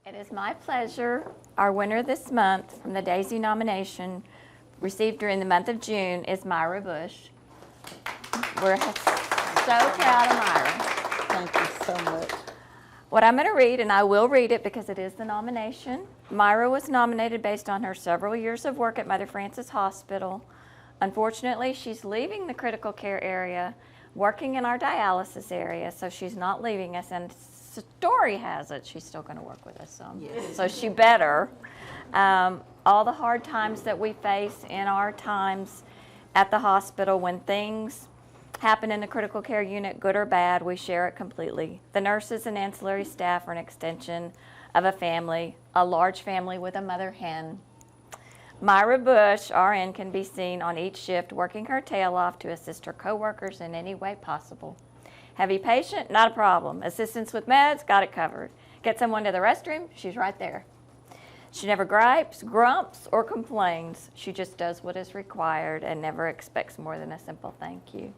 It is my pleasure. Our winner this month from the Daisy nomination, received during the month of June, is Myra Bush. We're so proud of Myra. Thank you so much. What I'm going to read, and I will read it because it is the nomination. Myra was nominated based on her several years of work at Mother Frances Hospital. Unfortunately, she's leaving the critical care area, working in our dialysis area, so she's not leaving us. And story has it she's still going to work with us some. Yes. So she better. All the hard times that we face in our times at the hospital, when things happen in the critical care unit, good or bad, we share it completely. The nurses and ancillary staff are an extension of a family, a large family with a mother hen. Myra Bush, RN, can be seen on each shift working her tail off to assist her coworkers in any way possible. Heavy patient, not a problem. Assistance with meds, got it covered. Get someone to the restroom, she's right there. She never gripes, grumps, or complains. She just does what is required and never expects more than a simple thank you.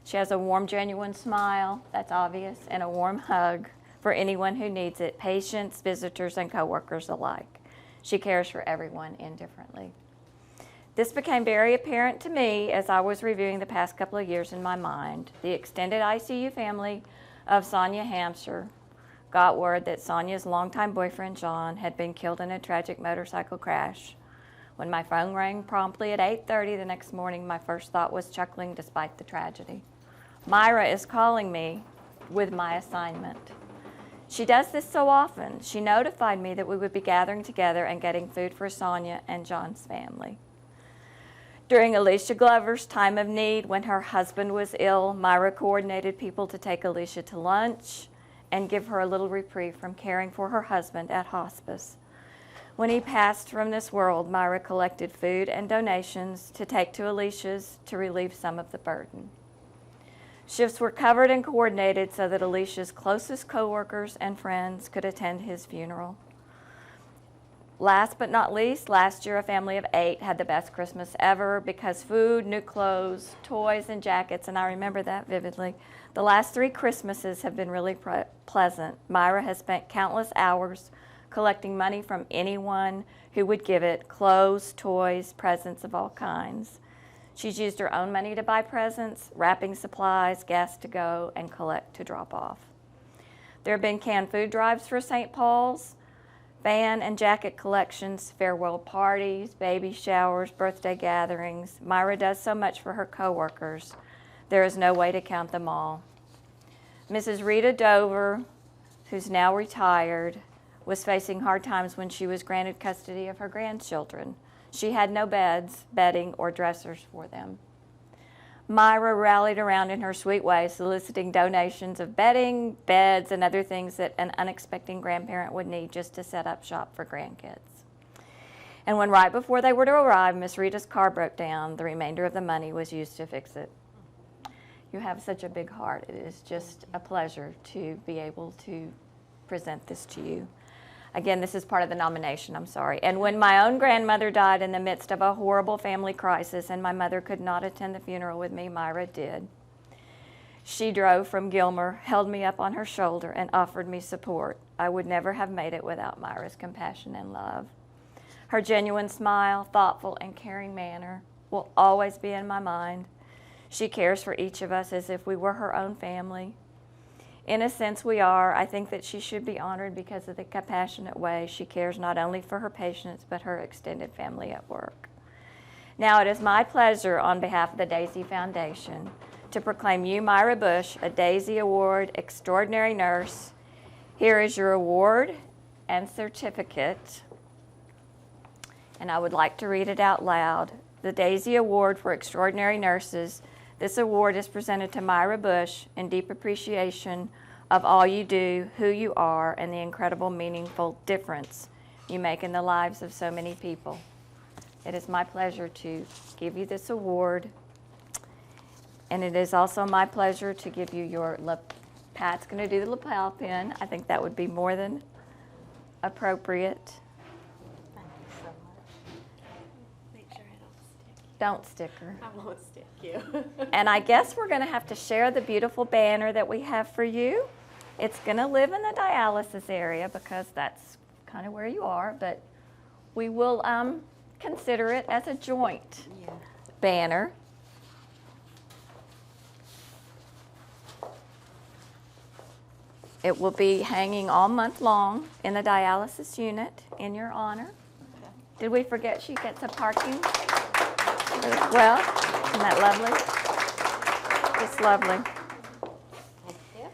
She has a warm, genuine smile, that's obvious, and a warm hug for anyone who needs it, patients, visitors, and coworkers alike. She cares for everyone indifferently. This became very apparent to me as I was reviewing the past couple of years in my mind. The extended ICU family of Sonia Hampshire got word that Sonia's longtime boyfriend, John, had been killed in a tragic motorcycle crash. When my phone rang promptly at 8:30 the next morning, my first thought was chuckling despite the tragedy. Myra is calling me with my assignment. She does this so often. She notified me that we would be gathering together and getting food for Sonia and John's family. During Alicia Glover's time of need, when her husband was ill, Myra coordinated people to take Alicia to lunch and give her a little reprieve from caring for her husband at hospice. When he passed from this world, Myra collected food and donations to take to Alicia's to relieve some of the burden. Shifts were covered and coordinated so that Alicia's closest coworkers and friends could attend his funeral. Last but not least, last year a family of 8 had the best Christmas ever because food, new clothes, toys, and jackets, and I remember that vividly. The last 3 Christmases have been really pleasant. Myra has spent countless hours collecting money from anyone who would give it, clothes, toys, presents of all kinds. She's used her own money to buy presents, wrapping supplies, gas to go, and collect to drop off. There have been canned food drives for St. Paul's, fan and jacket collections, farewell parties, baby showers, birthday gatherings. Myra does so much for her coworkers. There is no way to count them all. Mrs. Rita Dover, who's now retired, was facing hard times when she was granted custody of her grandchildren. She had no beds, bedding, or dressers for them. Myra rallied around in her sweet way, soliciting donations of bedding, beds, and other things that an unexpected grandparent would need just to set up shop for grandkids. And when right before they were to arrive, Miss Rita's car broke down, the remainder of the money was used to fix it. You have such a big heart. It is just a pleasure to be able to present this to you. Again, this is part of the nomination, I'm sorry. And when my own grandmother died in the midst of a horrible family crisis and my mother could not attend the funeral with me, Myra did. She drove from Gilmer, held me up on her shoulder, and offered me support. I would never have made it without Myra's compassion and love. Her genuine smile, thoughtful, and caring manner will always be in my mind. She cares for each of us as if we were her own family. In a sense, we are. I think that she should be honored because of the compassionate way she cares not only for her patients, but her extended family at work. Now, it is my pleasure on behalf of the Daisy Foundation to proclaim you, Myra Bush, a Daisy Award Extraordinary Nurse. Here is your award and certificate. And I would like to read it out loud. The Daisy Award for Extraordinary Nurses. This award is presented to Myra Bush in deep appreciation of all you do, who you are, and the incredible, meaningful difference you make in the lives of so many people. It is my pleasure to give you this award, and it is also my pleasure to give you your, Pat's going to do the lapel pin. I think that would be more than appropriate. Don't stick her. I won't stick you. And I guess we're going to have to share the beautiful banner that we have for you. It's going to live in the dialysis area because that's kind of where you are, but we will consider it as a joint banner. It will be hanging all month long in the dialysis unit in your honor. Okay. Did we forget she gets a parking as well? Isn't that lovely? It's lovely. Thank you.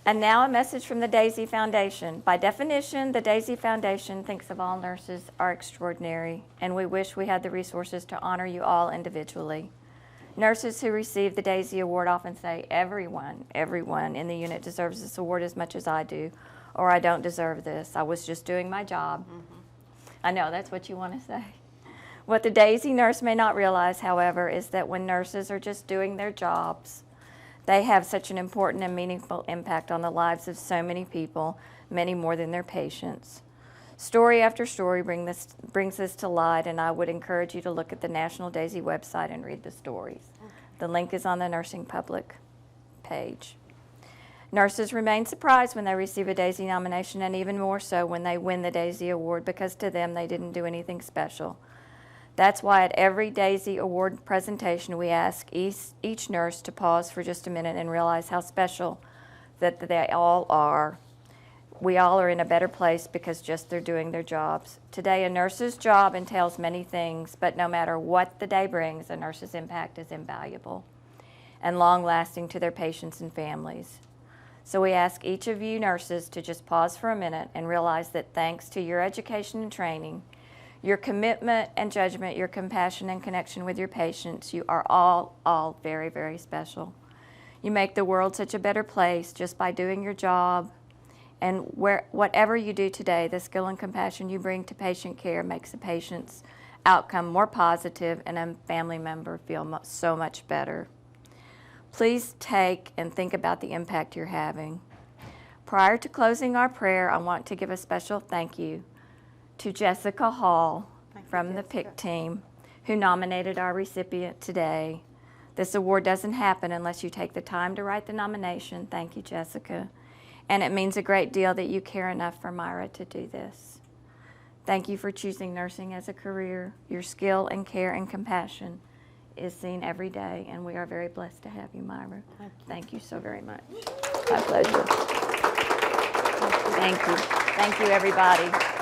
And now a message from the Daisy Foundation. By definition, the Daisy Foundation thinks of all nurses are extraordinary, and we wish we had the resources to honor you all individually. Nurses who receive the Daisy Award often say, everyone in the unit deserves this award as much as I do, or I don't deserve this. I was just doing my job. I know, that's what you want to say. What the Daisy nurse may not realize, however, is that when nurses are just doing their jobs, they have such an important and meaningful impact on the lives of so many people, many more than their patients. Story after story brings this to light, and I would encourage you to look at the National Daisy website and read the stories. Okay. The link is on the Nursing Public page. Nurses remain surprised when they receive a Daisy nomination, and even more so when they win the Daisy Award, because to them they didn't do anything special. That's why at every Daisy Award presentation we ask each nurse to pause for just a minute and realize how special that they all are. We all are in a better place because just they're doing their jobs. Today, a nurse's job entails many things, but no matter what the day brings, a nurse's impact is invaluable and long-lasting to their patients and families. So we ask each of you nurses to just pause for a minute and realize that thanks to your education and training, your commitment and judgment, your compassion and connection with your patients, you are all very, very special. You make the world such a better place just by doing your job. And whatever you do today, the skill and compassion you bring to patient care makes the patient's outcome more positive and a family member feel so much better. Please take and think about the impact you're having. Prior to closing our prayer, I want to give a special thank you to Jessica Hall from the PIC team, who nominated our recipient today. This award doesn't happen unless you take the time to write the nomination. Thank you, Jessica. And it means a great deal that you care enough for Myra to do this. Thank you for choosing nursing as a career. Your skill and care and compassion is seen every day, and we are very blessed to have you, Myra. Thank you so very much. My pleasure. Thank you. Thank you, everybody.